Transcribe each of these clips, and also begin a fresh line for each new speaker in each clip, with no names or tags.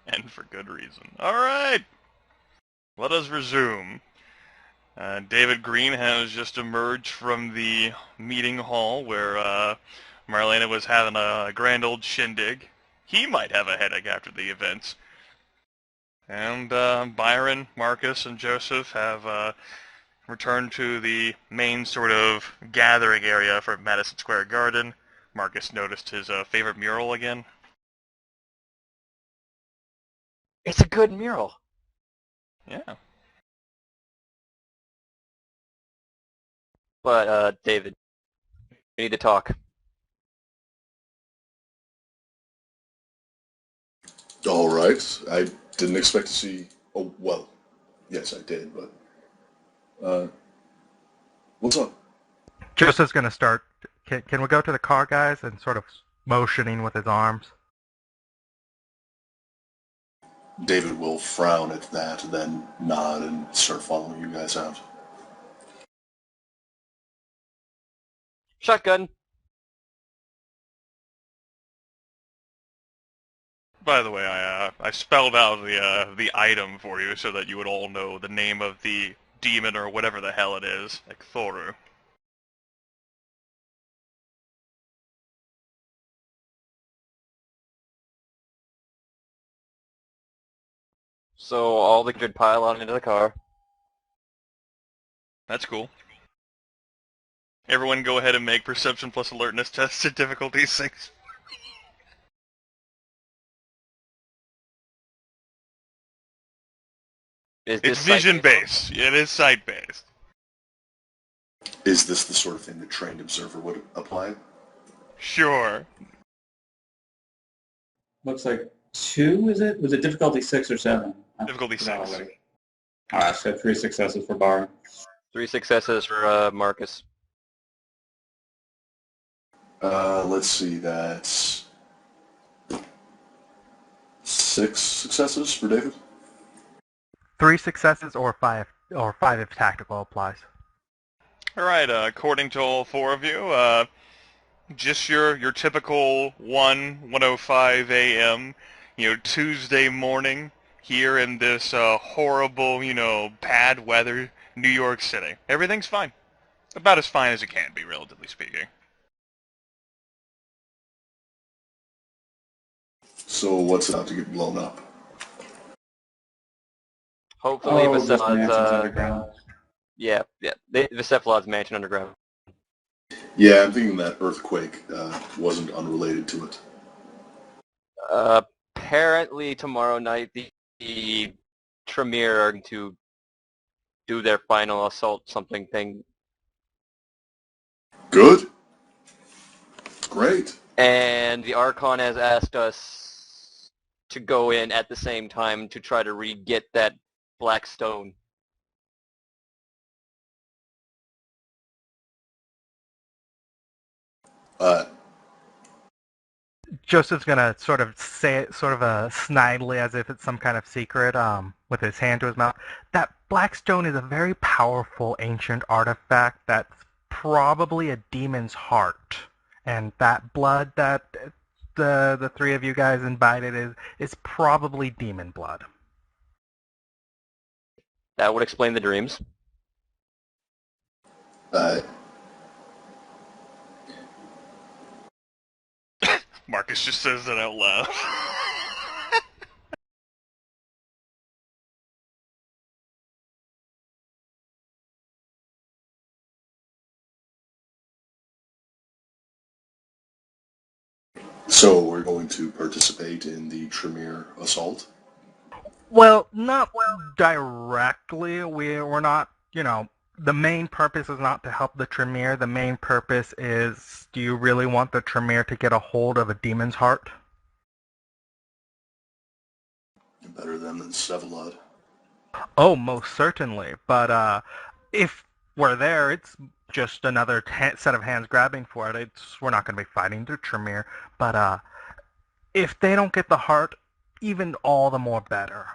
And for good reason. Alright, let us resume. David Green has just emerged from the meeting hall where Marlena was having a grand old shindig. He might have a headache after the events. And Byron, Marcus, and Joseph have returned to the main sort of gathering area for Madison Square Garden. Marcus noticed his favorite mural again.
It's a good mural.
Yeah.
But, David, we need to talk.
All right. I didn't expect to see. Oh well, yes, I did. But what's up?
Joseph's gonna start. Can we go to the car, guys, and sort of motioning with his arms?
David will frown at that, then nod and start following you guys out.
Shotgun.
By the way, I spelled out the item for you so that you would all know the name of the demon or whatever the hell it is, like Thoru.
So all the good pile on into the car.
That's cool. Everyone go ahead and make perception plus alertness tests at difficulty 6. It's vision-based. It is sight-based.
Is this the sort of thing the trained observer would apply?
Sure.
Looks like 2, is it? Was it difficulty 6 or 7?
Difficulty 6.
Alright, so 3 successes for Byron.
3 successes for Marcus.
Let's see, that's 6 successes for David.
3 successes or 5 if tactical applies.
Alright, according to all 4 of you, just your typical 1:05 a.m., Tuesday morning here in this horrible, bad weather New York City. Everything's fine. About as fine as it can be, relatively speaking.
So what's about to get blown up?
Hopefully
this mansion's
Vicephalod's,
underground.
yeah, Vicephalod's mansion underground.
Yeah, I'm thinking that earthquake wasn't unrelated to it.
Apparently tomorrow night the Tremere are going to do their final assault something thing.
Good. Great.
And the Archon has asked us to go in at the same time to try to re-get that black stone.
Joseph's gonna sort of say it sort of snidely as if it's some kind of secret, with his hand to his mouth. That black stone is a very powerful ancient artifact that's probably a demon's heart. And that blood that the 3 of you guys imbibed is probably demon blood.
That would explain the dreams.
Marcus just says that out loud.
So we're going to participate in the Tremere assault?
Well, not directly. We're not, the main purpose is not to help the Tremere. The main purpose is, do you really want the Tremere to get a hold of a demon's heart?
Better them than Sevalod.
Oh, most certainly. But if we're there, it's just another set of hands grabbing for it. We're not going to be fighting the Tremere. But if they don't get the heart, even all the more better.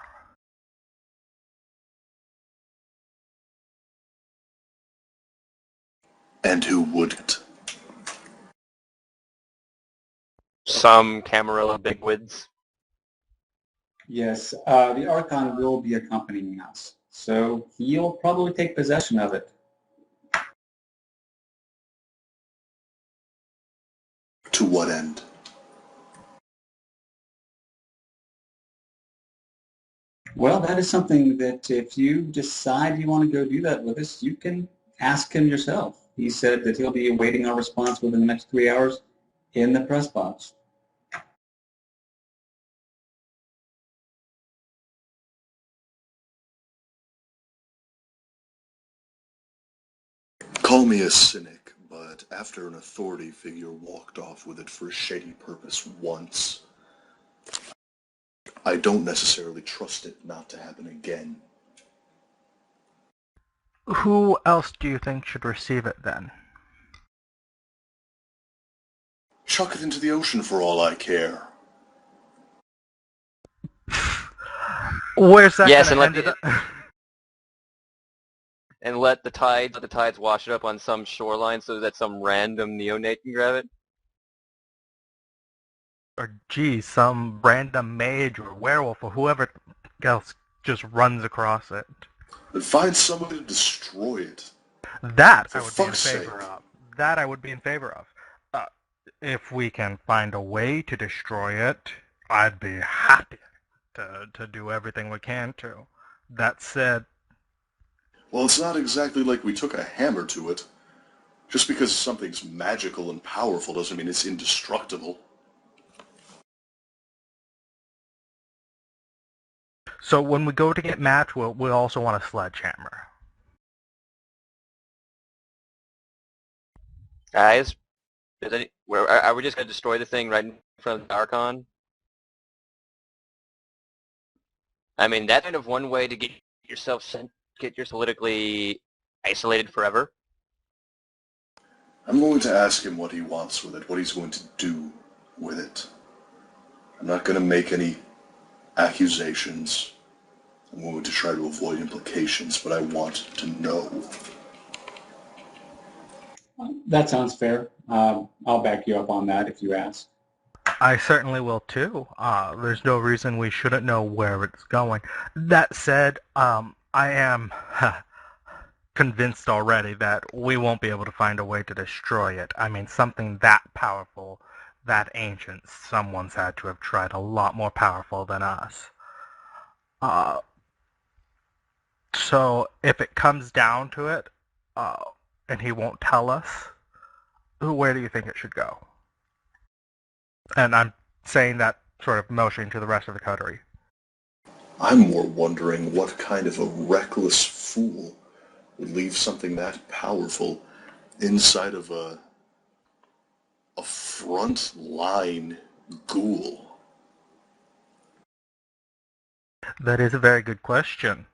And who wouldn't?
Some Camarilla bigwigs.
Yes, the Archon will be accompanying us, so he'll probably take possession of it.
To what end?
Well, that is something that if you decide you want to go do that with us, you can ask him yourself. He said that he'll be awaiting our response within the next 3 hours in the press box.
Call me a cynic, but after an authority figure walked off with it for a shady purpose once, I don't necessarily trust it not to happen again.
Who else do you think should receive it then?
Chuck it into the ocean for all I care.
Where's that
Yes,
gonna
and
end up?
and let the tides wash it up on some shoreline so that some random neonate can grab it.
Or geez, some random mage or werewolf or whoever else just runs across it.
Then find someone to destroy it.
That
For
I would be in
fuck's
favor
sake.
of. That I would be in favor of. If we can find a way to destroy it, I'd be happy to do everything we can to. That said,
Well, it's not exactly like we took a hammer to it. Just because something's magical and powerful doesn't mean it's indestructible.
so when we go to get match, we'll also want a sledgehammer.
Guys, are we just going to destroy the thing right in front of the Archon? I mean, that's kind of one way to get yourself politically isolated forever.
I'm going to ask him what he wants with it, what he's going to do with it. I'm not going to make any accusations. I'm going to try to avoid implications, but I want to know.
That sounds fair. I'll back you up on that if you ask.
I certainly will too. There's no reason we shouldn't know where it's going. That said, I am convinced already that we won't be able to find a way to destroy it. I mean, something that powerful, that ancient, someone's had to have tried a lot more powerful than us. So if it comes down to it, and he won't tell us, where do you think it should go? And I'm saying that sort of motioning to the rest of the coterie.
I'm more wondering what kind of a reckless fool would leave something that powerful inside of a front-line ghoul.
That is a very good question.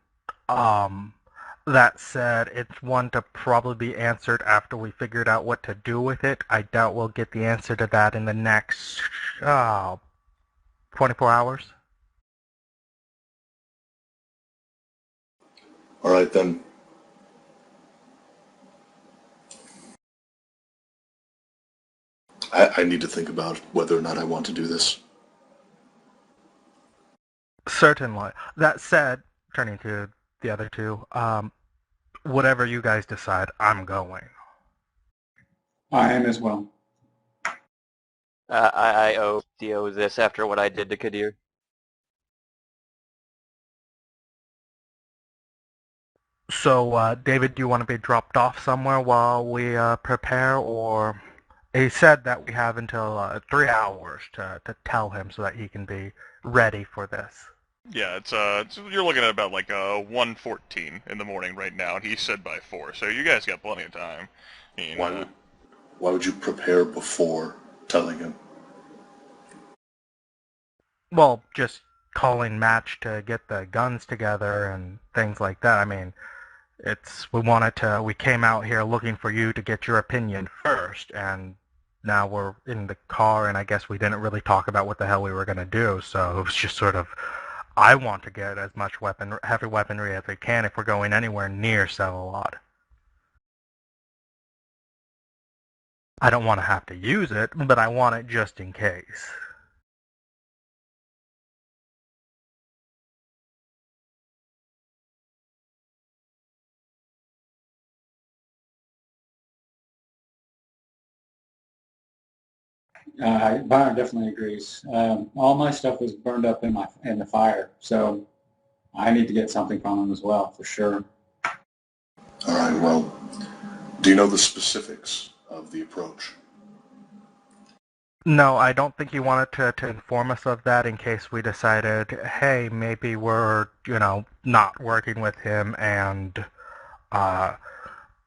That said, it's one to probably be answered after we figured out what to do with it. I doubt we'll get the answer to that in the next 24 hours.
All right, then. I need to think about whether or not I want to do this.
Certainly. That said, turning to the other two, whatever you guys decide, I'm going.
I am as well.
I owe Dio this after what I did to Kadir.
So, David, do you want to be dropped off somewhere while we prepare, or he said that we have until 3 hours to tell him so that he can be ready for this.
Yeah, you're looking at about like 1:14 in the morning right now, and he said by 4, so you guys got plenty of time. I mean,
Why would you prepare before telling him?
Well, just calling match to get the guns together and things like that. I mean, we came out here looking for you to get your opinion first, and now we're in the car, and I guess we didn't really talk about what the hell we were going to do, so it was just sort of, I want to get as much heavy weaponry as we can if we're going anywhere near Celluloid. I don't want to have to use it, but I want it just in case.
Byron definitely agrees. All my stuff was burned up in the fire, so I need to get something from him as well, for sure.
All right, well, do you know the specifics of the approach?
No, I don't think he wanted to inform us of that in case we decided, hey, maybe we're, not working with him and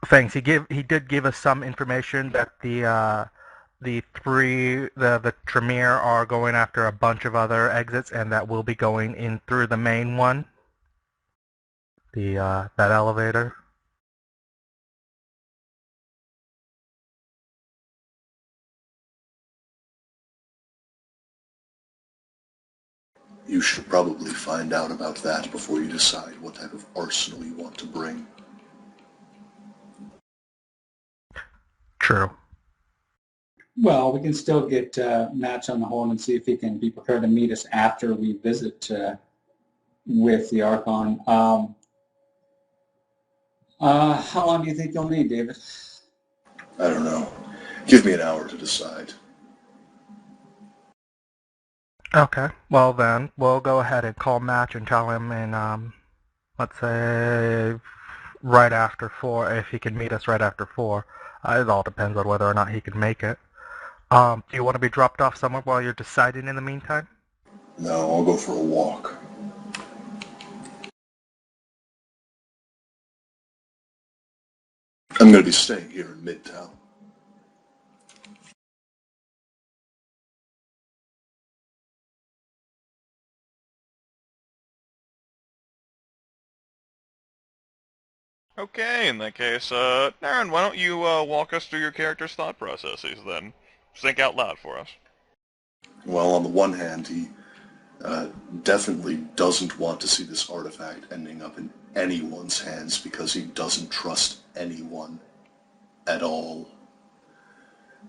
things. He did give us some information that the Tremere are going after a bunch of other exits and that we'll be going in through the main one. That elevator.
You should probably find out about that before you decide what type of arsenal you want to bring.
True.
Well, we can still get Match on the horn and see if he can be prepared to meet us after we visit with the Archon. How long do you think you'll need, David?
I don't know. Give me an hour to decide.
Okay. Well then, we'll go ahead and call Match and tell him in, let's say, right after 4, if he can meet us right after 4. It all depends on whether or not he can make it. Do you want to be dropped off somewhere while you're deciding in the meantime?
No, I'll go for a walk. I'm going to be staying here in Midtown.
Okay, in that case, Darren, why don't you walk us through your character's thought processes then? Think out loud for us.
Well, on the one hand, he definitely doesn't want to see this artifact ending up in anyone's hands because he doesn't trust anyone at all.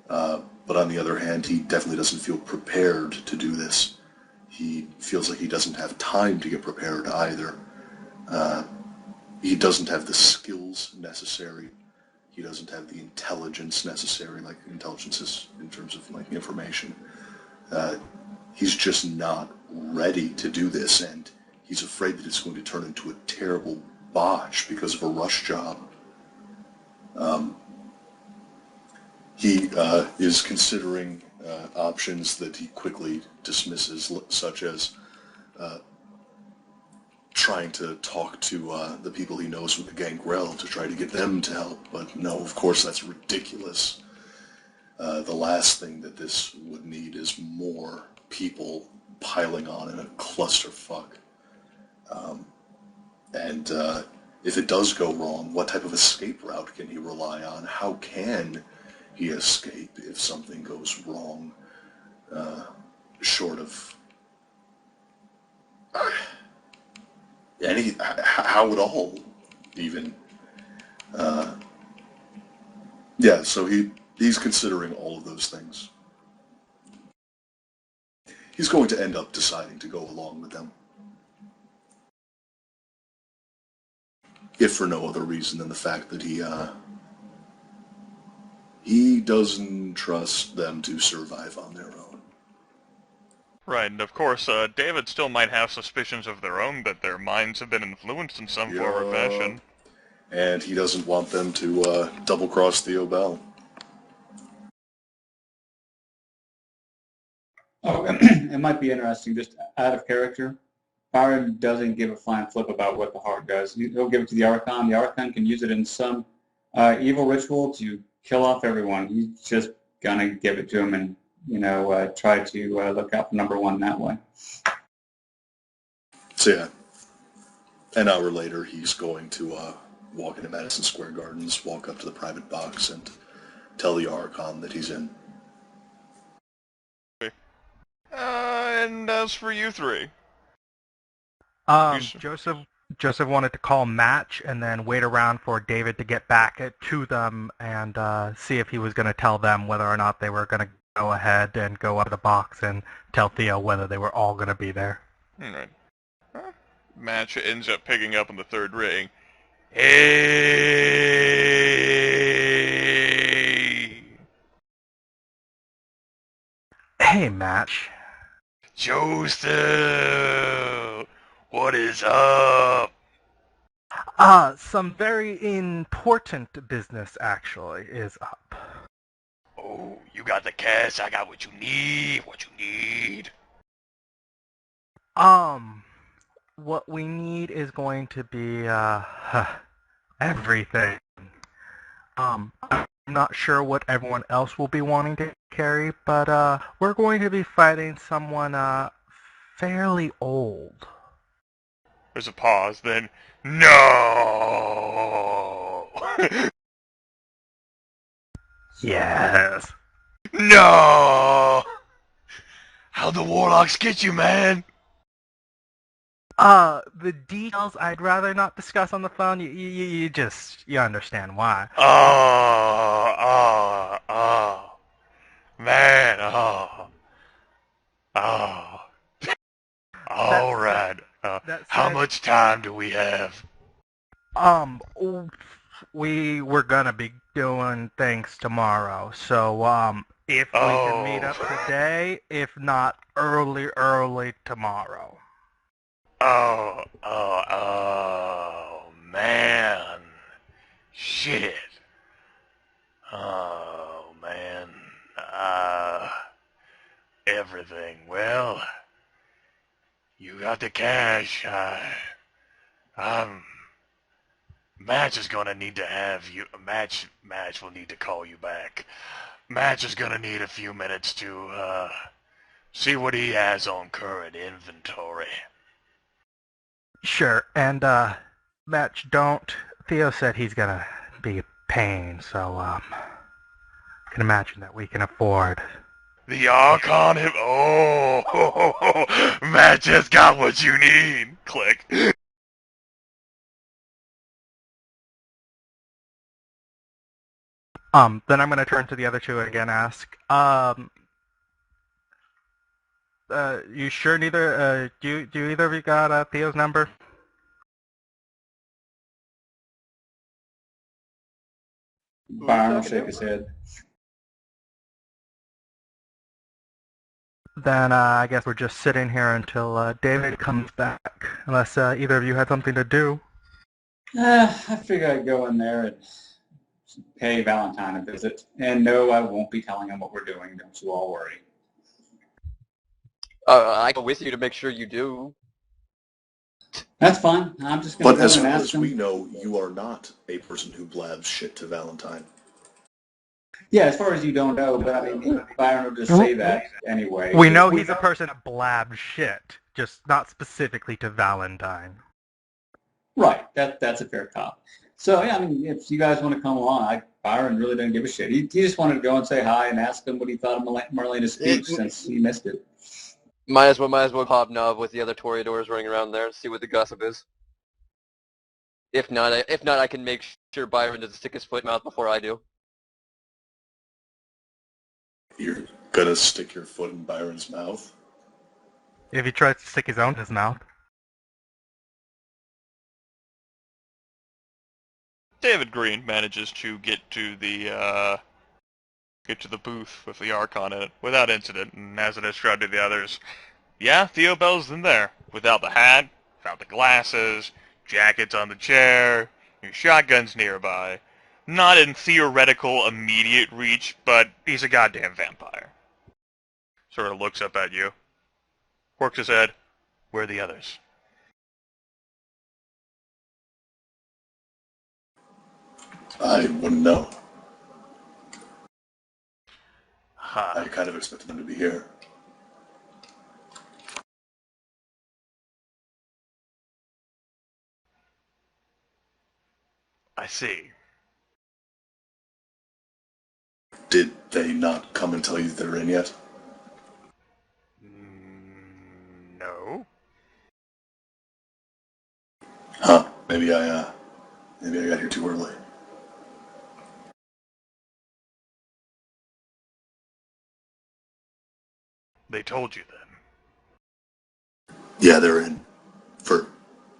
But on the other hand, he definitely doesn't feel prepared to do this. He feels like he doesn't have time to get prepared either. He doesn't have the skills necessary. He doesn't have the intelligence necessary, like intelligence is in terms of like information. He's just not ready to do this, and he's afraid that it's going to turn into a terrible botch because of a rush job. He is considering options that he quickly dismisses, such as trying to talk to the people he knows with the Gangrel to try to get them to help. But no, of course, that's ridiculous. The last thing that this would need is more people piling on in a clusterfuck. And if it does go wrong, what type of escape route can he rely on? How can he escape if something goes wrong? Short of how at all, even. Yeah, so he's considering all of those things. He's going to end up deciding to go along with them. If for no other reason than the fact that he doesn't trust them to survive on their own.
Right, and of course, David still might have suspicions of their own that their minds have been influenced in some form or fashion.
And he doesn't want them to double-cross Theo Bell.
Oh, it might be interesting, just out of character. Byron doesn't give a flying flip about what the heart does. He'll give it to the Archon. The Archon can use it in some evil ritual to kill off everyone. He's just gonna give it to him and try to look out for number one that way.
So yeah, an hour later, he's going to walk into Madison Square Gardens, walk up to the private box, and tell the Archon that he's in.
And as for you three?
Joseph wanted to call Match and then wait around for David to get back to them and see if he was going to tell them whether or not they were going to go ahead and go up to the box and tell Theo whether they were all going to be there.
Alright. Match ends up picking up on the third ring. Hey!
Hey, Match.
Joseph! What is up?
Some very important business, actually, is up.
Oh, you got the cash, I got what you need,
What we need is going to be, everything. I'm not sure what everyone else will be wanting to carry, but, we're going to be fighting someone, fairly old.
There's a pause, then, no!
Yes.
No! How'd the warlocks get you, man?
The details I'd rather not discuss on the phone. You understand why.
Man, oh. All right. How much time do we have?
We were gonna be doing things tomorrow, so, if we can meet up today, if not early tomorrow.
Oh, man. Shit. Oh, man. Everything. Well, you got the cash. Match is gonna need to have you. Match will need to call you back. Match is gonna need a few minutes to, see what he has on current inventory.
Sure, and, Match, don't. Theo said he's gonna be a pain, so, I can imagine that we can afford.
The Archon him. Oh, Match has got what you need. Click.
Then I'm gonna turn to the other two again, ask, you sure neither, do either of you got, Theo's number?
Byron will shake his head.
Then, I guess we're just sitting here until, David comes back, unless, either of you had something to do.
I figure I'd go in there and pay Valentine a visit. And no, I won't be telling him what we're doing. Don't you all worry.
I go with you to make sure you do.
That's fine. I'm just going
But
to
as
go and
far
ask
as
him.
we know, you are not a person who blabs shit to Valentine.
Yeah, as far as you don't know, but I mean, Byron will just say that anyway.
We know he's a person that blabs shit, just not specifically to Valentine.
Right. That's a fair cop. So, yeah, I mean, if you guys want to come along, Byron really didn't give a shit. He just wanted to go and say hi and ask him what he thought of Marlena's speech since he missed it.
Might as well hobnob with the other Toreadors running around there and see what the gossip is. If not, I can make sure Byron doesn't stick his foot in his mouth before I do.
You're gonna stick your foot in Byron's mouth?
If he tries to stick his own in his mouth.
David Green manages to get to the booth with the Archon in it without incident, and as it is shouted to the others, yeah, Theo Bell's in there, without the hat, without the glasses, jackets on the chair, your shotgun's nearby. Not in theoretical immediate reach, but he's a goddamn vampire. Sort of looks up at you, works his head. Where are the others?
I wouldn't know.
Huh.
I kind of expected them to be here.
I see.
Did they not come and tell you they're in yet?
No.
Huh. Maybe I got here too early.
They told you then.
Yeah, they're in. For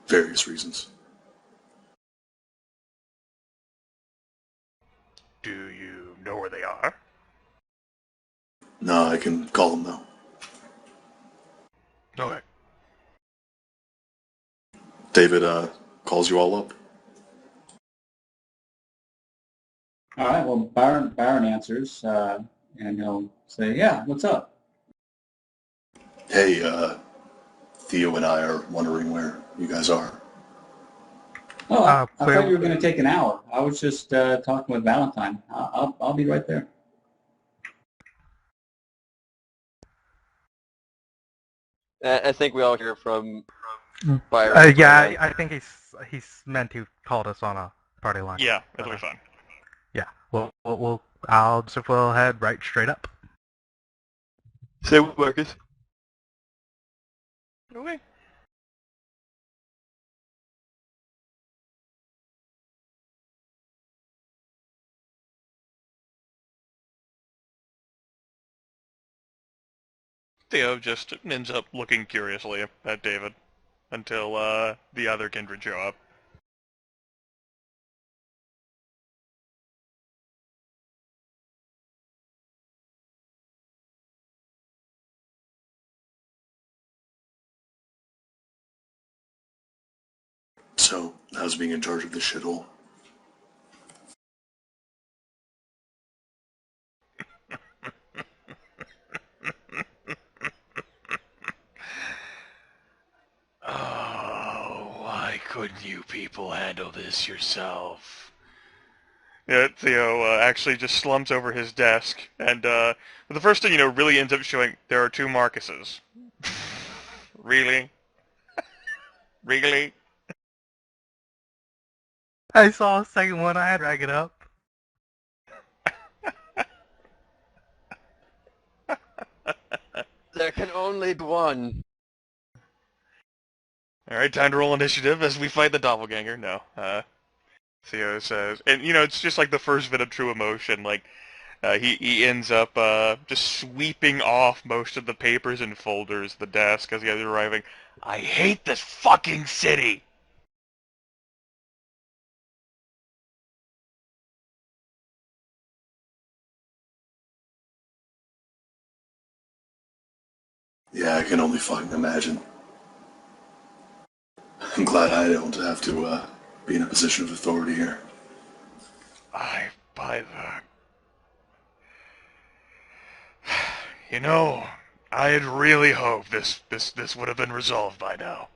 various reasons.
Do you know where they are?
No, I can call him now.
Okay.
David calls you all up.
All right. Well, Byron answers, and he'll say, "Yeah, what's up?"
Hey, Theo and I are wondering where you guys are.
Oh, I
Clear.
thought you were going to take an hour. I was just talking with Valentine. I'll be right there.
I think we all hear from Byron.
Yeah, I think he's meant to called us on a party line.
Yeah, it'll be fun.
Yeah, we'll head right straight up.
Say what, Marcus?
Okay. Theo just ends up looking curiously at David until the other kindred show up.
So, how's being in charge of this shithole?
Oh, why couldn't you people handle this yourself? Yeah, Theo actually just slumps over his desk, and the first thing really ends up showing there are two Marcuses. Really? Really?
I saw a second one. I had to drag it up.
There can only be one.
Alright, time to roll initiative as we fight the doppelganger. No, Theo says, and it's just like the first bit of true emotion, like, he ends up just sweeping off most of the papers and folders of the desk as the guys are arriving. I hate this fucking city!
Yeah, I can only fucking imagine. I'm glad I don't have to be in a position of authority here.
I buy that. I had really hoped this would have been resolved by now.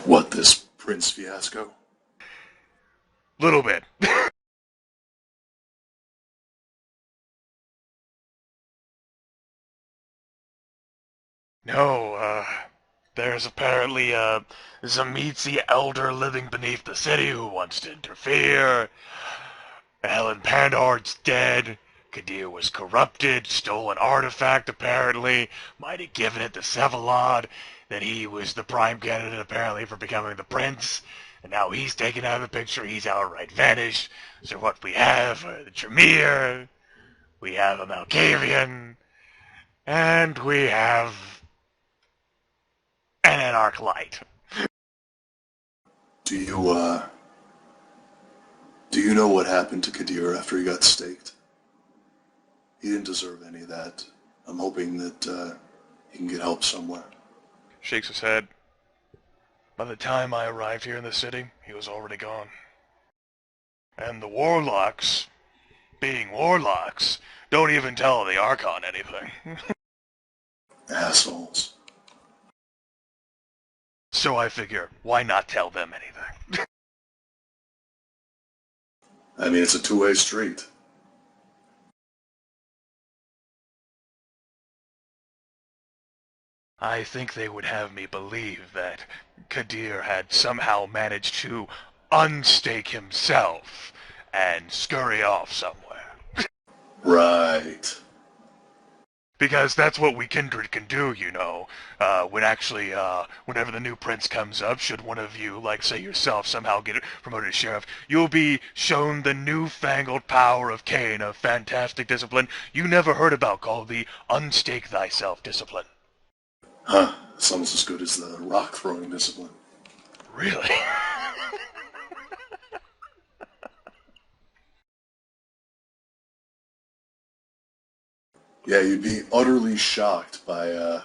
What, this Prince fiasco?
Little bit. No, there's apparently a Zamitzi elder living beneath the city who wants to interfere. Helen Pandard's dead. Kadir was corrupted, stole an artifact apparently, might have given it to Sevalod. Then he was the prime candidate apparently for becoming the prince. And now he's taken out of the picture, he's outright vanished. So what we have are the Tremere, we have a Malkavian, and we have an Anarch Light.
Do you know what happened to Kadir after he got staked? He didn't deserve any of that. I'm hoping that he can get help somewhere.
Shakes his head. By the time I arrived here in the city, he was already gone. And the warlocks, being warlocks, don't even tell the Archon anything.
Assholes.
So I figure, why not tell them anything?
I mean, it's a two-way street.
I think they would have me believe that Kadir had somehow managed to unstake himself and scurry off somewhere.
Right.
Because that's what we kindred can do, whenever the new prince comes up, should one of you, like say yourself, somehow get promoted to sheriff, you'll be shown the newfangled power of Cain, a fantastic discipline you never heard about called the unstake thyself discipline.
Huh. It's almost as good as the rock-throwing discipline.
Really?
Yeah, you'd be utterly shocked by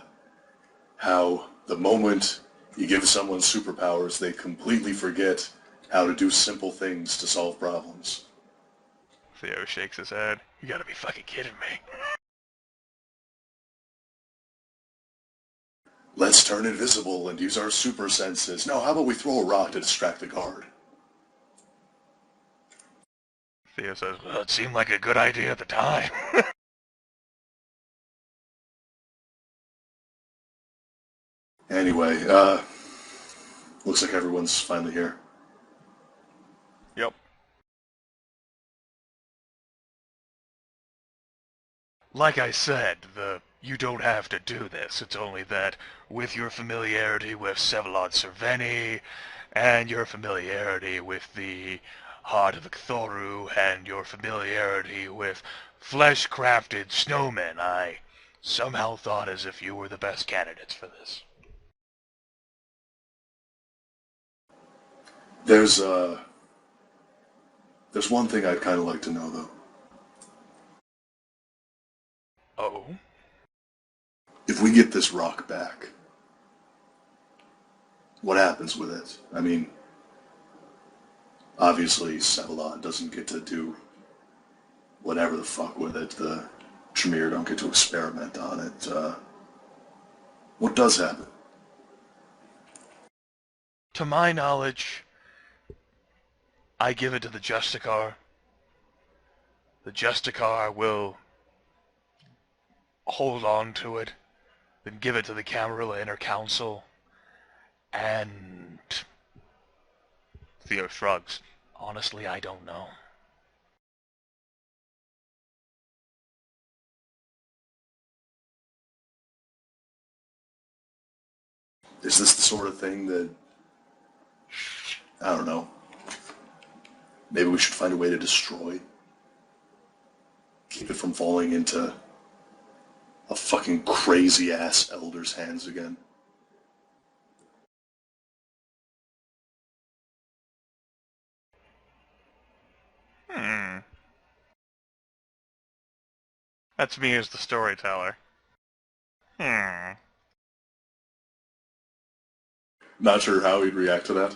how the moment you give someone superpowers, they completely forget how to do simple things to solve problems.
Theo shakes his head. You gotta be fucking kidding me.
Let's turn invisible and use our super senses. No, how about we throw a rock to distract the guard?
Theo says, well, it seemed like a good idea at the time.
Anyway, looks like everyone's finally here.
Yep. Like I said, you don't have to do this. It's only that with your familiarity with Sevalod Cerveni, and your familiarity with the Heart of the Cthulhu, and your familiarity with flesh-crafted snowmen, I somehow thought as if you were the best candidates for this.
There's one thing I'd kind of like to know, though.
Oh?
If we get this rock back, what happens with it? I mean, obviously Sevalod doesn't get to do whatever the fuck with it. The Tremere don't get to experiment on it. What does happen?
To my knowledge, I give it to the Justicar. The Justicar will hold on to it, then give it to the Camarilla Inner Council, and... Theo shrugs. Honestly, I don't know.
Is this the sort of thing that, I don't know, maybe we should find a way to destroy? Keep it from falling into a fucking crazy-ass elder's hands again?
That's me as the storyteller.
Not sure how he'd react to that.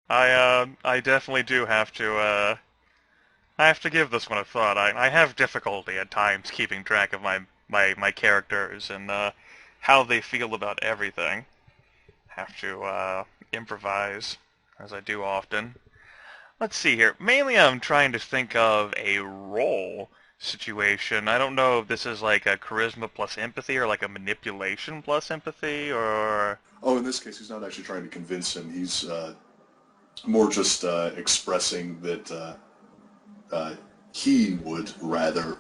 I definitely do have to, I have to give this one a thought. I have difficulty at times keeping track of my characters and, how they feel about everything. Have to, improvise, as I do often. Let's see here. Mainly I'm trying to think of a role situation. I don't know if this is like a charisma plus empathy or like a manipulation plus empathy or...
Oh, in this case, he's not actually trying to convince him. He's more just expressing that he would rather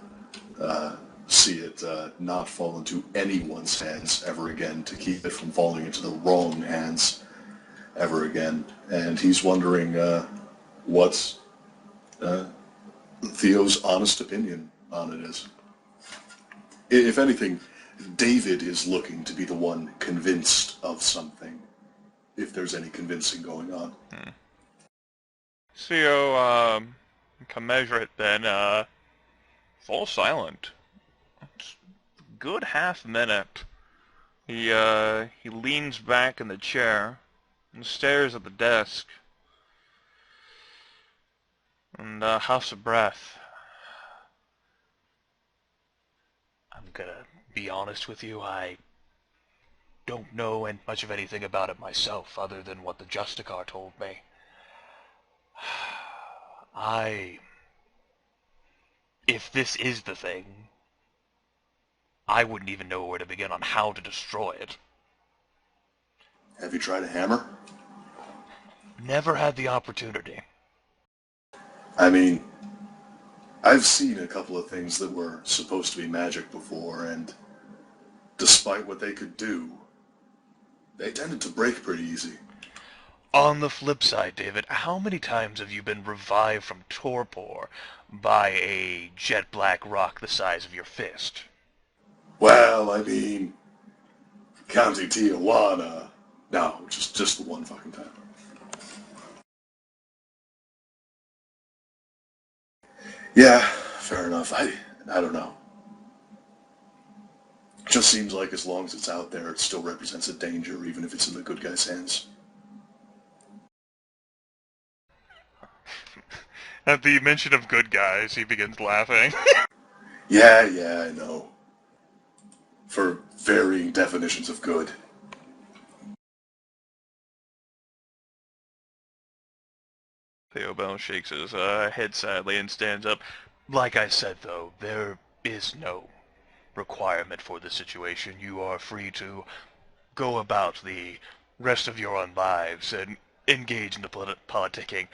see it not fall into anyone's hands ever again, to keep it from falling into the wrong hands ever again. And he's wondering what Theo's honest opinion on it is. If anything, David is looking to be the one convinced of something, if there's any convincing going on.
Theo, can measure it then, fall silent. It's a good half minute. He leans back in the chair and stares at the desk and, huffs a breath. I'm gonna be honest with you, I don't know much of anything about it myself, other than what the Justicar told me. If this is the thing, I wouldn't even know where to begin on how to destroy it.
Have you tried a hammer?
Never had the opportunity.
I mean, I've seen a couple of things that were supposed to be magic before, and despite what they could do, they tended to break pretty easy.
On the flip side, David, how many times have you been revived from torpor by a jet black rock the size of your fist?
Well, I mean, counting Tijuana, no, just the one fucking time. Yeah, fair enough. I don't know. Just seems like as long as it's out there, it still represents a danger, even if it's in the good guy's hands.
At the mention of good guys, he begins laughing.
Yeah, I know. For varying definitions of good.
Theobald shakes his head sadly and stands up. Like I said, though, there is no requirement for the situation. You are free to go about the rest of your own lives and engage in the politicking.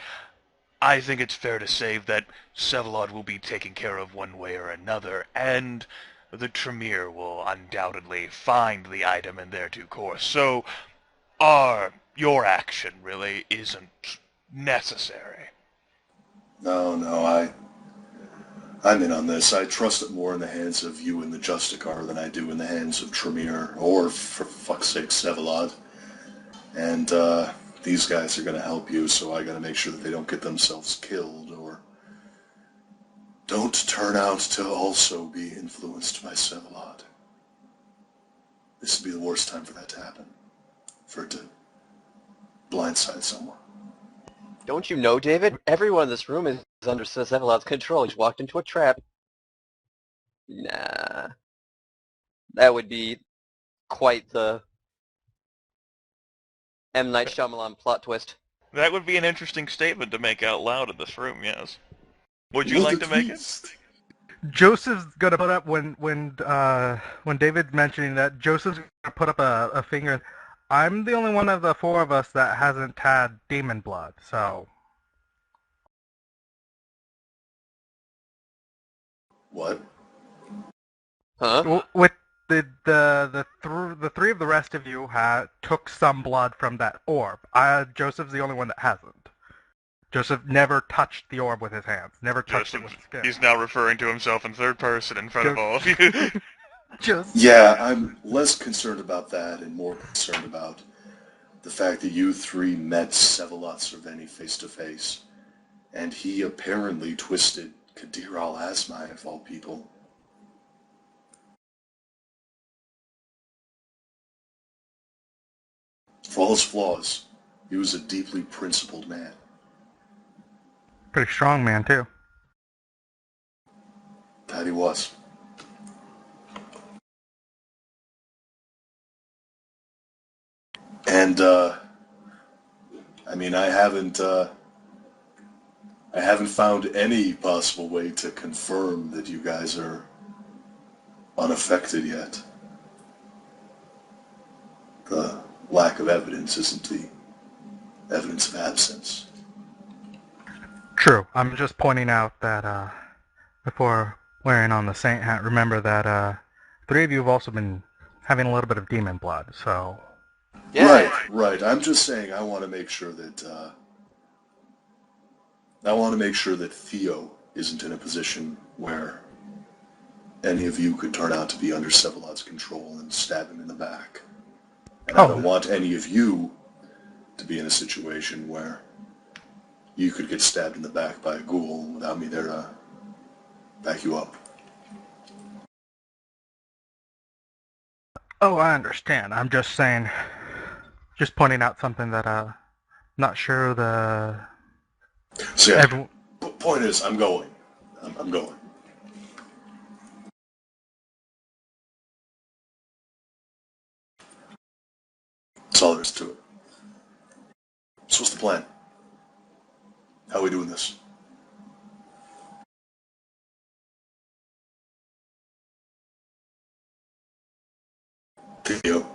I think it's fair to say that Sevalod will be taken care of one way or another, and the Tremere will undoubtedly find the item in their due course. So, your action really isn't necessary.
No, I'm in on this. I trust it more in the hands of you and the Justicar than I do in the hands of Tremere, or, for fuck's sake, Sevalod. And, these guys are going to help you, so I got to make sure that they don't get themselves killed, or don't turn out to also be influenced by Sevalod. This would be the worst time for that to happen. For it to blindside someone.
Don't you know, David? Everyone in this room is under Sevalod's control. He's walked into a trap. Nah. That would be quite the M. Night Shyamalan plot twist.
That would be an interesting statement to make out loud in this room, yes. Would you like to make it?
Joseph's gonna put up when David's mentioning that, Joseph's gonna put up a finger. I'm the only one of the four of us that hasn't had demon blood, so.
What?
Huh?
With the three of the rest of you took some blood from that orb. Joseph's the only one that hasn't. Joseph never touched the orb with his hands. Never touched it with his skin.
He's now referring to himself in third person in front of all of you.
Yeah, I'm less concerned about that and more concerned about the fact that you three met Sevalot Cerveni face to face, and he apparently twisted Kadir al-Azmai, of all people. For all his flaws, he was a deeply principled man.
Pretty strong man, too.
That he was. And, I mean, I haven't found any possible way to confirm that you guys are unaffected yet. The lack of evidence isn't the evidence of absence.
True. I'm just pointing out that before wearing on the saint hat, remember that three of you have also been having a little bit of demon blood, so...
Yeah.
Right. I'm just saying I want to make sure that Theo isn't in a position where any of you could turn out to be under Sevalod's control and stab him in the back. And I don't want any of you to be in a situation where you could get stabbed in the back by a ghoul without me there to back you up.
Oh, I understand. I'm just saying, just pointing out something that not sure the...
So yeah, point is, I'm going. I'm going. That's all there is to it. So what's the plan? How are we doing this? Theo?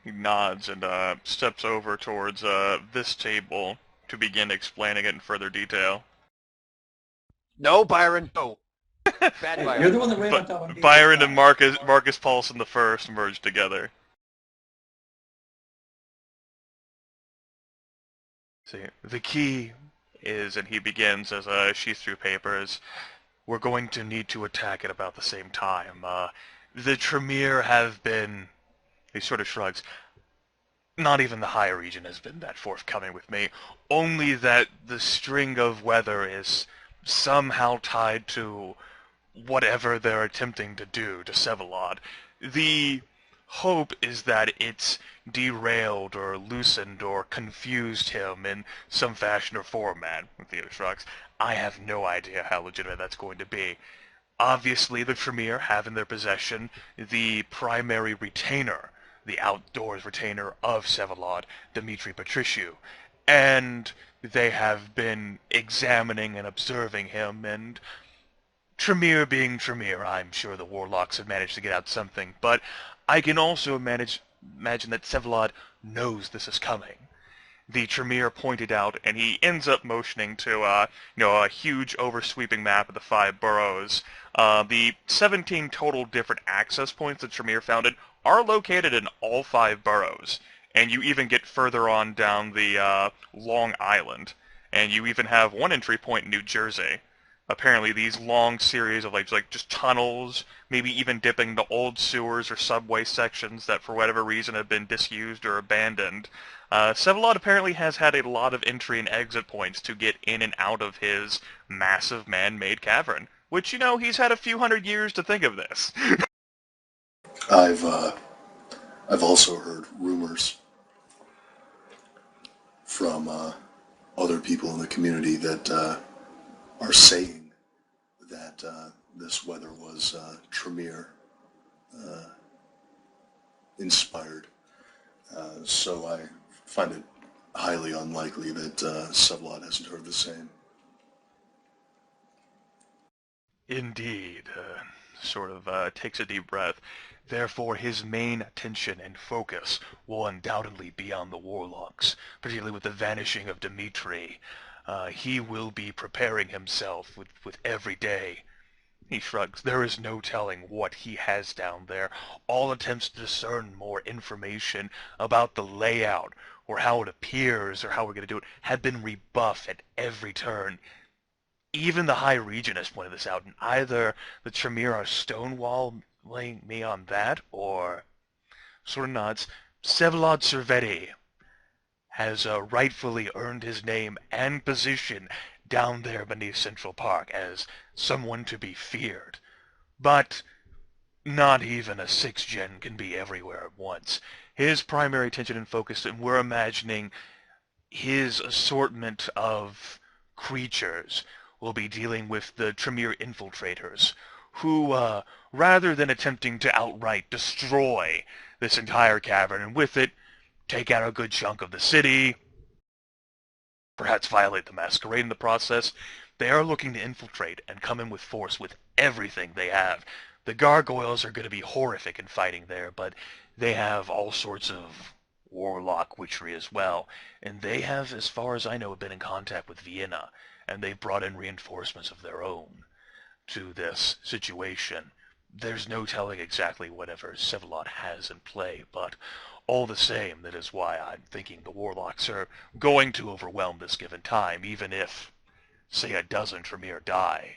He nods and steps over towards this table to begin explaining it in further detail.
No, Byron, no. Bad Byron.
You're the one that ran on top of me.
Byron and Marcus Paulson the first merged together. See, the key is, and he begins as sheets through papers, we're going to need to attack at about the same time. The Tremere have been... He sort of shrugs. Not even the high region has been that forthcoming with me. Only that the string of weather is somehow tied to whatever they're attempting to do to Sevalod. The hope is that it's derailed or loosened or confused him in some fashion or format. Theo shrugs. I have no idea how legitimate that's going to be. Obviously, the Tremere have in their possession the primary retainer, the outdoors retainer of Sevalod, Dmitri Patriciu, and they have been examining and observing him, and Tremere being Tremere, I'm sure the Warlocks have managed to get out something, but I can also imagine that Sevalod knows this is coming. The Tremere pointed out, and he ends up motioning to, a huge oversweeping map of the 5 boroughs. The 17 total different access points that Tremere founded are located in all 5 boroughs, and you even get further on down the Long Island, and you even have one entry point in New Jersey. Apparently, these long series of like just tunnels, maybe even dipping into old sewers or subway sections that for whatever reason have been disused or abandoned. Sevalod apparently has had a lot of entry and exit points to get in and out of his massive man-made cavern, which, he's had a few hundred years to think of this.
I've also heard rumors from other people in the community that are saying that this weather was Tremere inspired. So I find it highly unlikely that Sevalod hasn't heard the same.
Indeed. Takes a deep breath. Therefore, his main attention and focus will undoubtedly be on the Warlocks, particularly with the vanishing of Dmitri. He will be preparing himself with every day. He shrugs. There is no telling what he has down there. All attempts to discern more information about the layout, or how it appears, or how we're going to do it, have been rebuffed at every turn. Even the High Regent has pointed this out, and either the Tremere are stonewalling me on that, or, sort of nods, Sevalod Servetti has rightfully earned his name and position down there beneath Central Park as someone to be feared. But not even a 6th gen can be everywhere at once. His primary attention and focus, and we're imagining his assortment of creatures will be dealing with the Tremere infiltrators, who, rather than attempting to outright destroy this entire cavern, and with it take out a good chunk of the city, perhaps violate the Masquerade in the process, they are looking to infiltrate and come in with force with everything they have. The gargoyles are going to be horrific in fighting there, but they have all sorts of warlock witchery as well, and they have, as far as I know, been in contact with Vienna, and they've brought in reinforcements of their own to this situation. There's no telling exactly whatever Sevalod has in play, but all the same, that is why I'm thinking the Warlocks are going to overwhelm this given time, even if, say, a dozen Tremere die.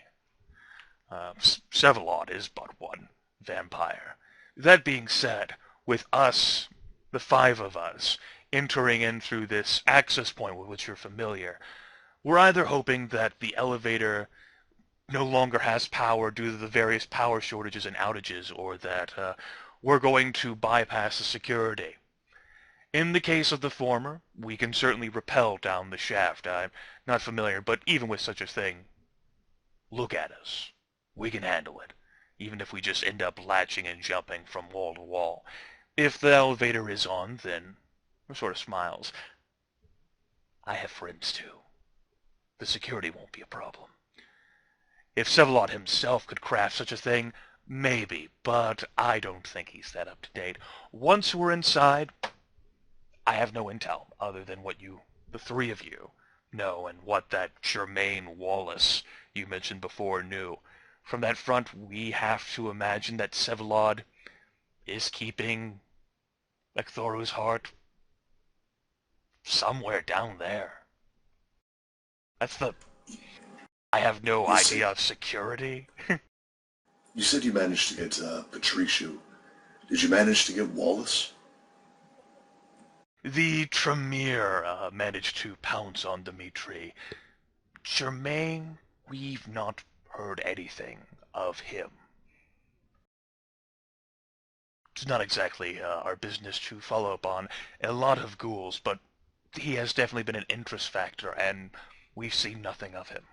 Sevalod is but one vampire. That being said, with us, the 5 of us, entering in through this access point with which you're familiar, we're either hoping that the elevator no longer has power due to the various power shortages and outages, or that we're going to bypass the security. In the case of the former, we can certainly rappel down the shaft. I'm not familiar, but even with such a thing, look at us. We can handle it, even if we just end up latching and jumping from wall to wall. If the elevator is on, then, sort of smiles, I have friends too. The security won't be a problem. If Sevalod himself could craft such a thing, maybe, but I don't think he's that up to date. Once we're inside, I have no intel other than what you, the 3 of you, know, and what that Germain Wallace you mentioned before knew. From that front, we have to imagine that Sevalod is keeping Ekthoru's heart somewhere down there. That's the... I have no idea of security.
You said you managed to get Patriciu. Did you manage to get Wallace?
The Tremere managed to pounce on Dmitri. Germain, we've not heard anything of him. It's not exactly our business to follow up on a lot of ghouls, but he has definitely been an interest factor, and we've seen nothing of him.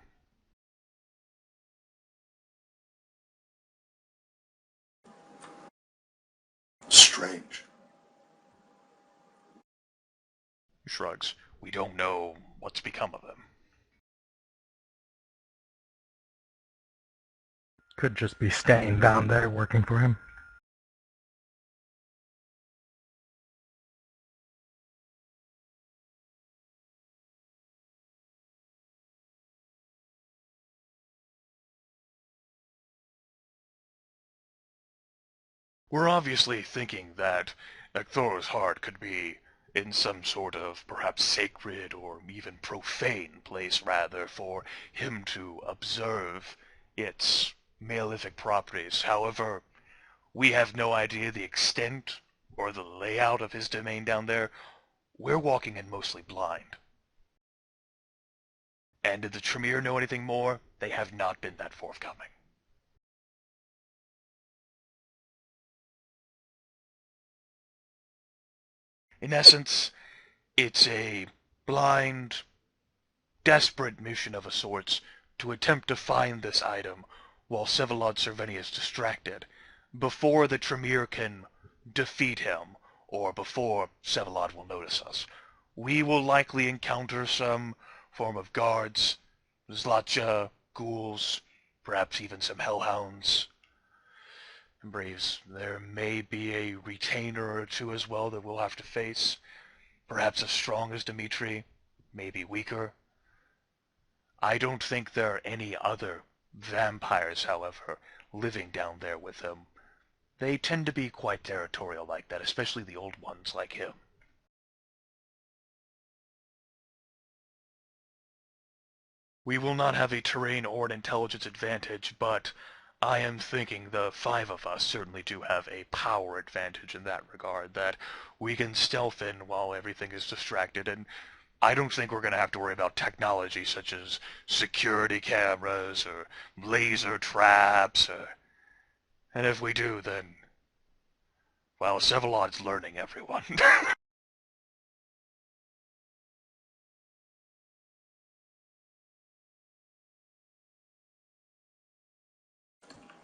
Strange.
He shrugs. We don't know what's become of him.
Could just be staying down there working for him.
We're obviously thinking that Thor's heart could be in some sort of perhaps sacred or even profane place, rather, for him to observe its malefic properties. However, we have no idea the extent or the layout of his domain down there. We're walking in mostly blind. And did the Tremere know anything more? They have not been that forthcoming. In essence, it's a blind, desperate mission of a sorts to attempt to find this item while Sevalod Cerveni is distracted, before the Tremere can defeat him, or before Sevalod will notice us. We will likely encounter some form of guards, Zlatcha, ghouls, perhaps even some hellhounds. And Braves, there may be a retainer or two as well that we'll have to face. Perhaps as strong as Dimitri, maybe weaker. I don't think there are any other vampires, however, living down there with him. They tend to be quite territorial like that, especially the old ones like him. We will not have a terrain or an intelligence advantage, but I am thinking the five of us certainly do have a power advantage in that regard, that we can stealth in while everything is distracted, and I don't think we're going to have to worry about technology such as security cameras or laser traps, and if we do, then, well, Sevalod's learning, everyone.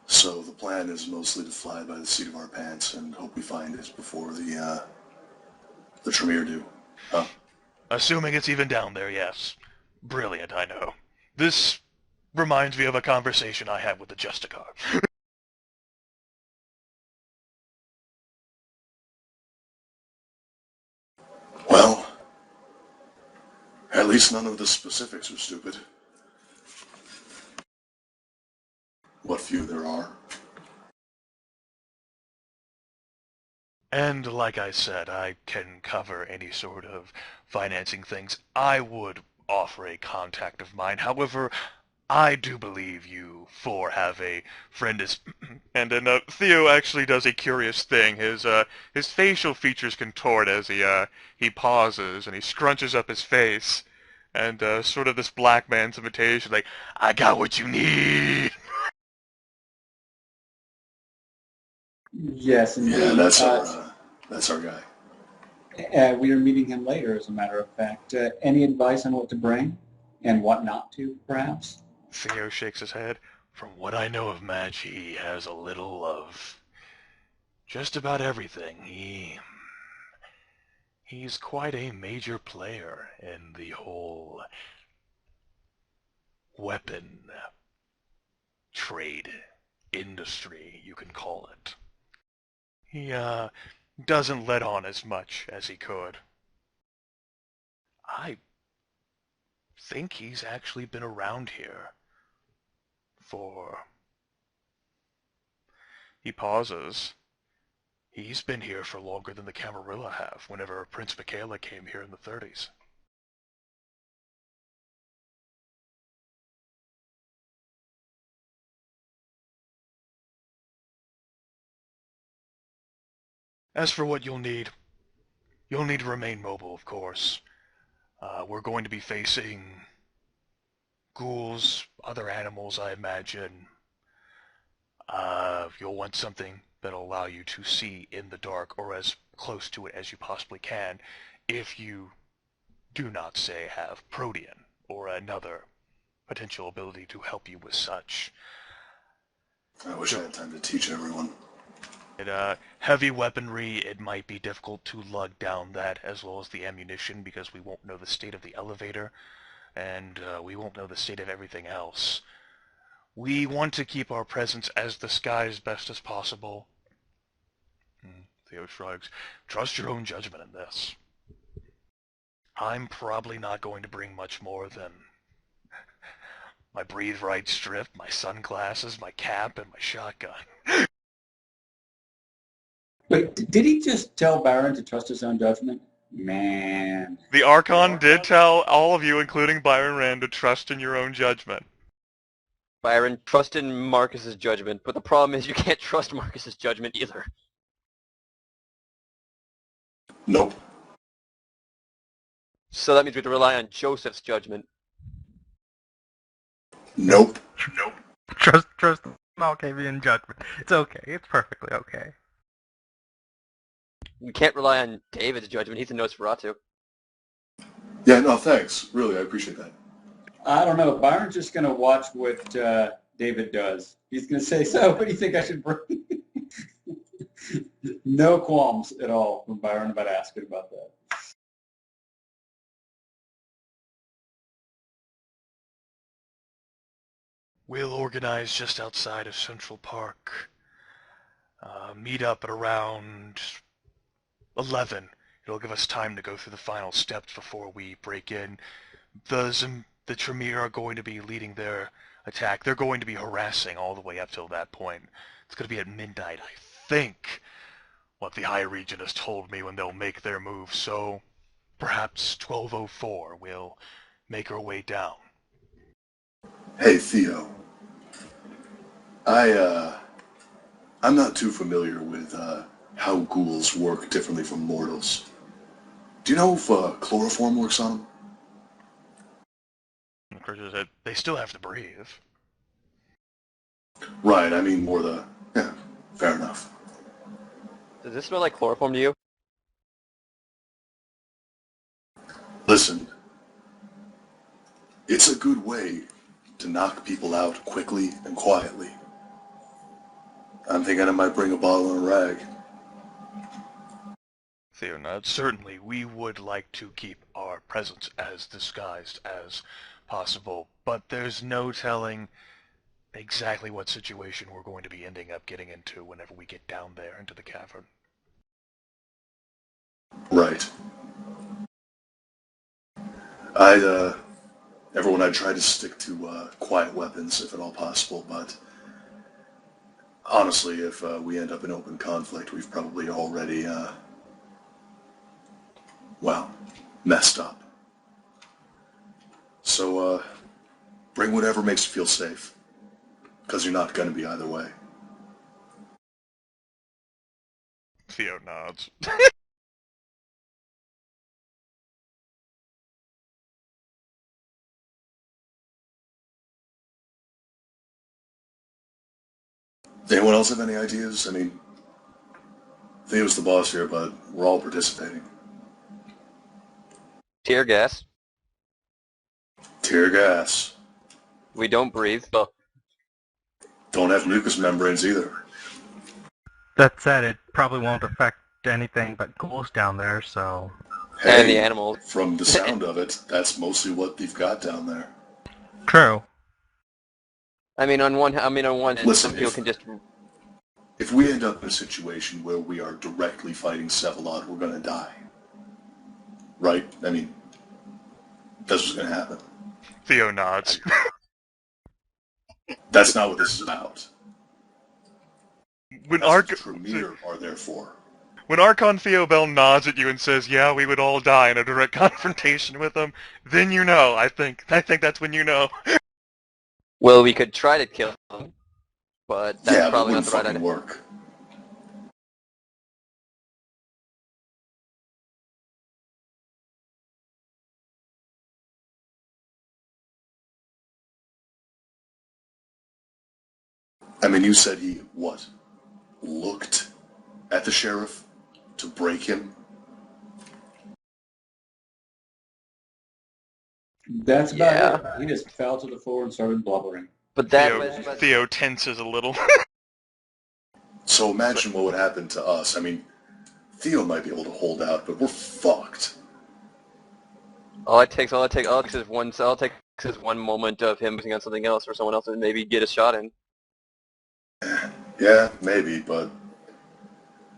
So the plan is mostly to fly by the seat of our pants and hope we find it before the Tremere do, huh?
Assuming it's even down there, yes. Brilliant, I know. This reminds me of a conversation I had with the Justicar.
Well, at least none of the specifics are stupid. What few there are.
And like I said, I can cover any sort of financing things. I would offer a contact of mine. However, I do believe you four have a friend is, and then Theo actually does a curious thing. His facial features contort as he pauses and he scrunches up his face, and sort of this black man's imitation, like, I got what you need.
Yes, indeed.
Yeah, that's our guy.
We are meeting him later, as a matter of fact. Any advice on what to bring and what not to, perhaps?
Theo shakes his head. From what I know of Madge, he has a little of just about everything. He's quite a major player in the whole weapon trade industry, you can call it. He doesn't let on as much as he could. I think he's actually been around here for... He pauses. He's been here for longer than the Camarilla have, whenever Prince Michaela came here in the 30s. As for what you'll need to remain mobile, of course. We're going to be facing ghouls, other animals, I imagine. You'll want something that'll allow you to see in the dark, or as close to it as you possibly can, if you do not, say, have Protean, or another potential ability to help you with such.
I wish I had time to teach everyone.
Heavy weaponry, it might be difficult to lug down that, as well as the ammunition, because we won't know the state of the elevator, and we won't know the state of everything else. We want to keep our presence as disguised best as possible. Theo shrugs. Trust your own judgment in this. I'm probably not going to bring much more than my breathe right strip, my sunglasses, my cap, and my shotgun.
Wait, did he just tell Byron to trust his own judgment? Man.
The Archon did tell all of you, including Byron Rand, to trust in your own judgment.
Byron, trust in Marcus's judgment, but the problem is you can't trust Marcus's judgment either.
Nope.
So that means we have to rely on Joseph's judgment.
Nope.
Nope. Trust the Malkavian judgment. It's okay. It's perfectly okay.
We can't rely on David's judgment. He's a Nosferatu.
Yeah, no, thanks. Really, I appreciate that.
I don't know. Byron's just going to watch what David does. He's going to say, so what do you think I should bring? No qualms at all from Byron about asking about that.
We'll organize just outside of Central Park. Meet up at around 11. It'll give us time to go through the final steps before we break in. The Tremere are going to be leading their attack. They're going to be harassing all the way up till that point. It's going to be at midnight, I think, what the High Region has told me when they'll make their move. So perhaps 12:04 we'll make our way down.
Hey, Theo. I'm not too familiar with how ghouls work differently from mortals. Do you know if chloroform works on them?
And Christian said, they still have to breathe.
Right, I mean more the... Yeah, fair enough.
Does this smell like chloroform to you?
Listen, it's a good way to knock people out quickly and quietly. I'm thinking I might bring a bottle and a rag.
Theo nods. Certainly, we would like to keep our presence as disguised as possible, but there's no telling exactly what situation we're going to be ending up getting into whenever we get down there into the cavern.
Right. Everyone, I'd try to stick to quiet weapons if at all possible, but honestly, if we end up in open conflict, we've probably already, well, messed up. So, bring whatever makes you feel safe, because you're not going to be either way.
Theo nods.
Anyone else have any ideas? I mean, Theo's the boss here, but we're all participating.
Tear gas.
Tear gas.
We don't breathe. Well,
Don't have mucous membranes either.
That said, it probably won't affect anything but ghouls down there, so...
Hey,
and the animals.
From the sound of it, that's mostly what they've got down there.
True.
On one hand,
Listen,
some people can just...
If we end up in a situation where we are directly fighting Sevalot, we're gonna die. Right? I mean, that's what's gonna happen.
Theo nods.
That's not what this is about.
When
That's what the Tremere are there for.
When Archon Theo Bell nods at you and says, yeah, we would all die in a direct confrontation with them, then you know, I think that's when you know.
Well, we could try to kill them, but that's
Yeah, but it
probably not
wouldn't
the right
fucking
idea.
work. I mean, you said he, what, looked at the sheriff to break him?
That's about it. He just fell to the floor and started blubbering.
But
Theo tenses a little.
So imagine what would happen to us. I mean, Theo might be able to hold out, but we're fucked.
all it takes is one moment of him looking on something else or someone else and maybe get a shot in.
Yeah, maybe, but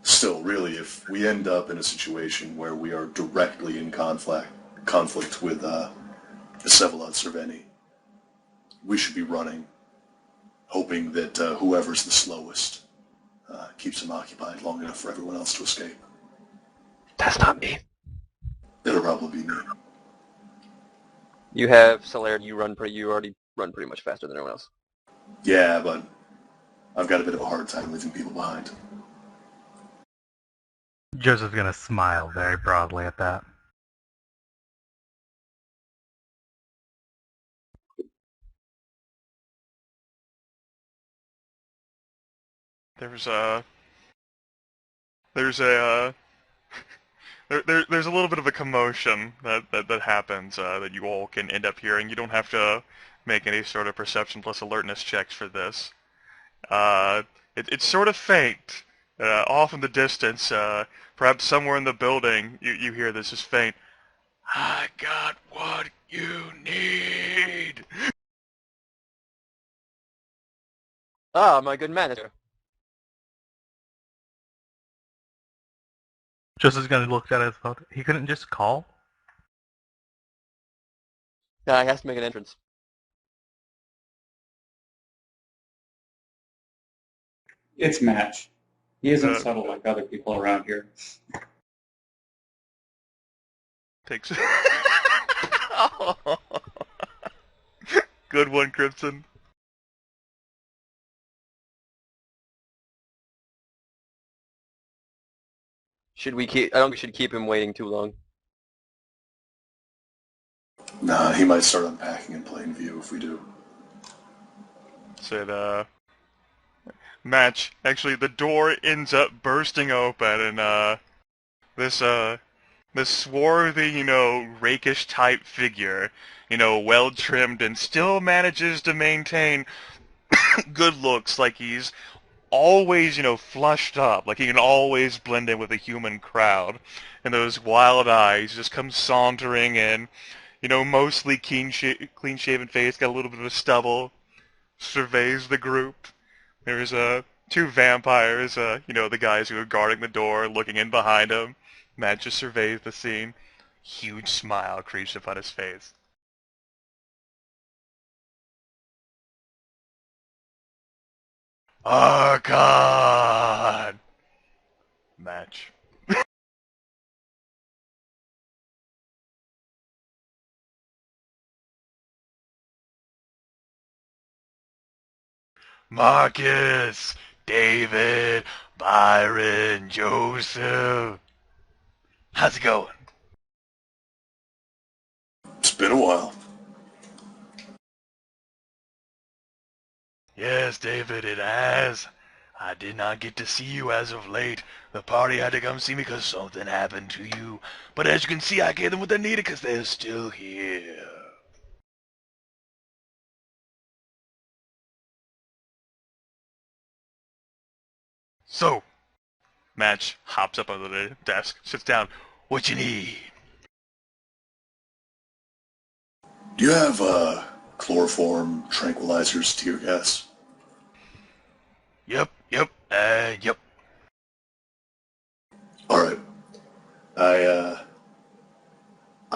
still, really, if we end up in a situation where we are directly in conflict with Vsevolod Cerveni, we should be running, hoping that whoever's the slowest keeps him occupied long enough for everyone else to escape.
That's not me.
It'll probably be me.
You have celerity. You already run pretty much faster than everyone else.
Yeah, but I've got a bit of a hard time leaving people behind.
Joseph's gonna smile very broadly at that.
There's a little bit of a commotion that happens that you all can end up hearing. You don't have to make any sort of perception plus alertness checks for this. It's sort of faint. Off in the distance, perhaps somewhere in the building, you hear this is faint. I got what you need.
Ah, my good manager.
Joseph's gonna look at his phone. He couldn't just call?
Yeah, he has to make an entrance.
It's Match. He isn't subtle like other people around here.
Takes. Good one, Krypsyn.
I don't think we should keep him waiting too long.
Nah, he might start unpacking in plain view if we do.
Said, match. Actually, the door ends up bursting open, and, this swarthy, rakish type figure, well-trimmed and still manages to maintain good looks, like he's always, flushed up, like he can always blend in with a human crowd. And those wild eyes just come sauntering in, mostly clean-shaven face, got a little bit of a stubble, surveys the group. There's, two vampires, the guys who are guarding the door, looking in behind him. Matt just surveys the scene. Huge smile creeps upon his face. Archon! Match. Marcus! David! Byron! Joseph! How's it going?
It's been a while.
Yes, David, it has. I did not get to see you as of late. The party had to come see me because something happened to you. But as you can see, I gave them what they needed because they're still here. So, Match hops up onto the desk, sits down. What you need?
Do you have, chloroform, tranquilizers, tear gas?
Yep.
Alright. I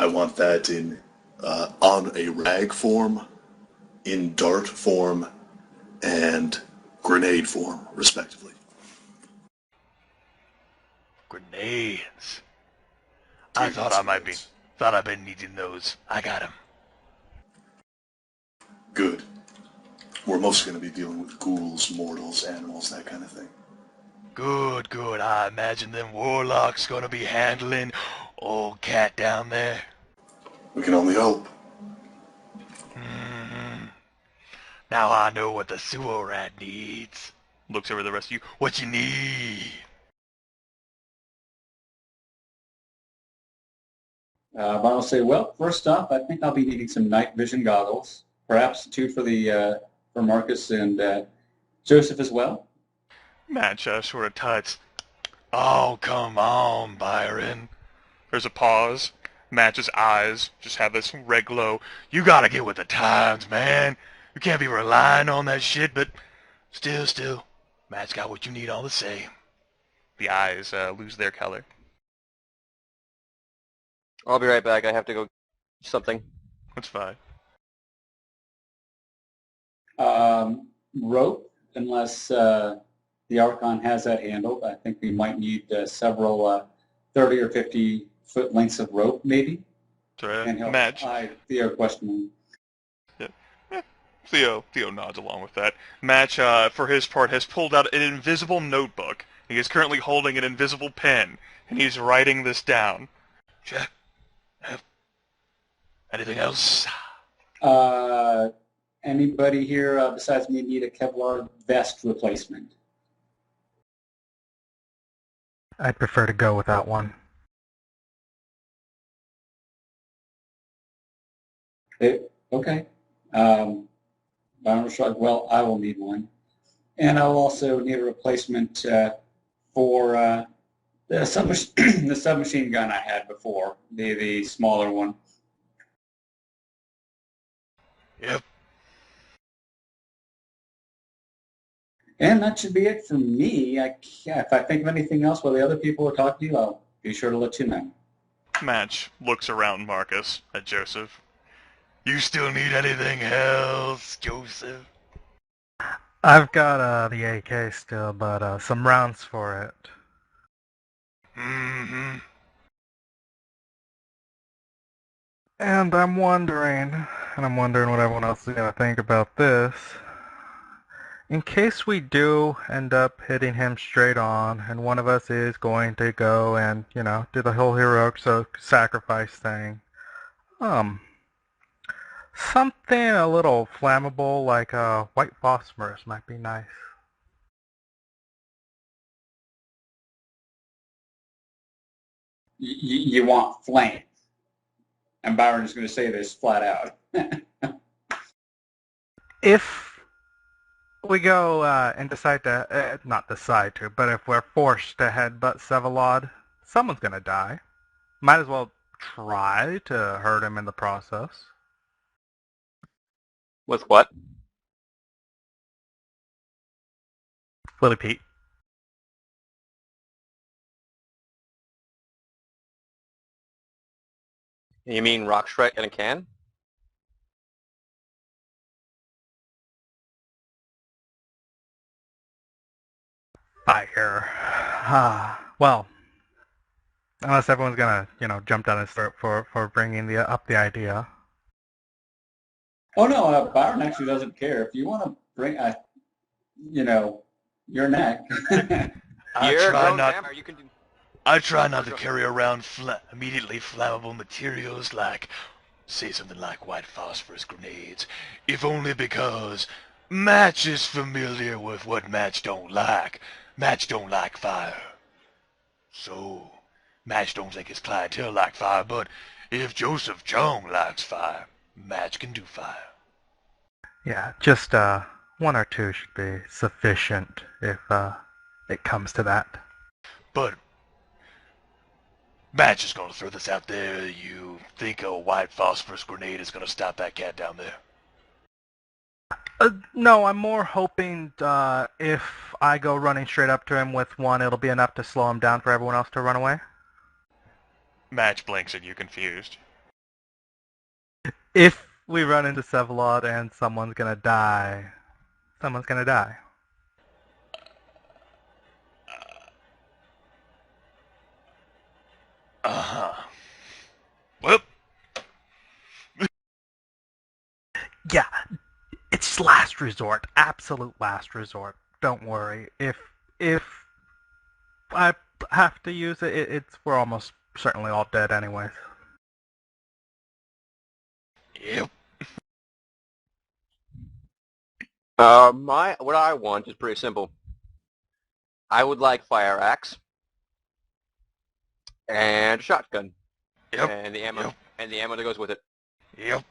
want that in, on a rag form, in dart form, and grenade form, respectively.
Grenades. I thought I'd been needing those. I got them.
Good. We're mostly going to be dealing with ghouls, mortals, animals, that kind of thing.
Good. I imagine them warlocks gonna be handling old cat down there.
We can only hope.
Now I know what the sewer rat needs. Looks over the rest of you. What you need?
Byron will say, well, first off, I think I'll be needing some night vision goggles, perhaps two for Marcus and Joseph as well.
Match sort of tuts. Oh, come on, Byron. There's a pause. Match's eyes just have this red glow. You gotta get with the times, man. You can't be relying on that shit, but still, Match got what you need all the same. The eyes lose their color.
I'll be right back. I have to go something.
That's fine.
Rope, unless the Archon has that handled. I think we might need several 30 or 50 foot lengths of rope, maybe. And help
Match.
Theo questioning.
Theo nods along with that. Match, for his part, has pulled out an invisible notebook. He is currently holding an invisible pen, and he's writing this down. Check. Anything else?
Anybody here besides me need a Kevlar vest replacement?
I'd prefer to go without one.
Okay. Byron shrugged, well, I will need one. And I'll also need a replacement for the submachine gun I had before, the smaller one.
Yep.
And that should be it for me. If I think of anything else while the other people are talking to you, I'll be sure to let you know.
Match looks around Marcus at Joseph. You still need anything else, Joseph?
I've got the AK still, but some rounds for it.
Mm-hmm.
And I'm wondering what everyone else is going to think about this. In case we do end up hitting him straight on, and one of us is going to go and, do the whole heroic sacrifice thing, something a little flammable like white phosphorus might be nice.
You want flame. And Byron is going to say this flat out.
If we go and decide to, not decide to, but if we're forced to headbutt Sevalod, someone's going to die. Might as well try to hurt him in the process.
With what?
Willie Pete.
You mean Rock Shrek in a can?
Fire. Well, unless everyone's gonna, jump down his throat for bringing up the idea.
Oh no, Byron actually doesn't care. If you want to bring, your neck.
I try not to carry around immediately flammable materials like, say something like white phosphorus grenades, if only because Match is familiar with what Match don't like. Match don't like fire. So, Match don't think his clientele like fire, but if Joseph Jung likes fire, Match can do fire.
Yeah, just one or two should be sufficient if it comes to that.
But Match is gonna throw this out there. You think a white phosphorus grenade is gonna stop that cat down there?
No, I'm more hoping if I go running straight up to him with one, it'll be enough to slow him down for everyone else to run away.
Match blinks at you, confused.
If we run into Sevalod and someone's gonna die, someone's gonna die.
Uh-huh. Well.
Yeah, it's last resort, absolute last resort. Don't worry. If I have to use it, we're almost certainly all dead anyways.
Yep.
What I want is pretty simple. I would like fire axe and a shotgun.
Yep.
And the ammo
Yep.
and the ammo that goes with it.
Yep.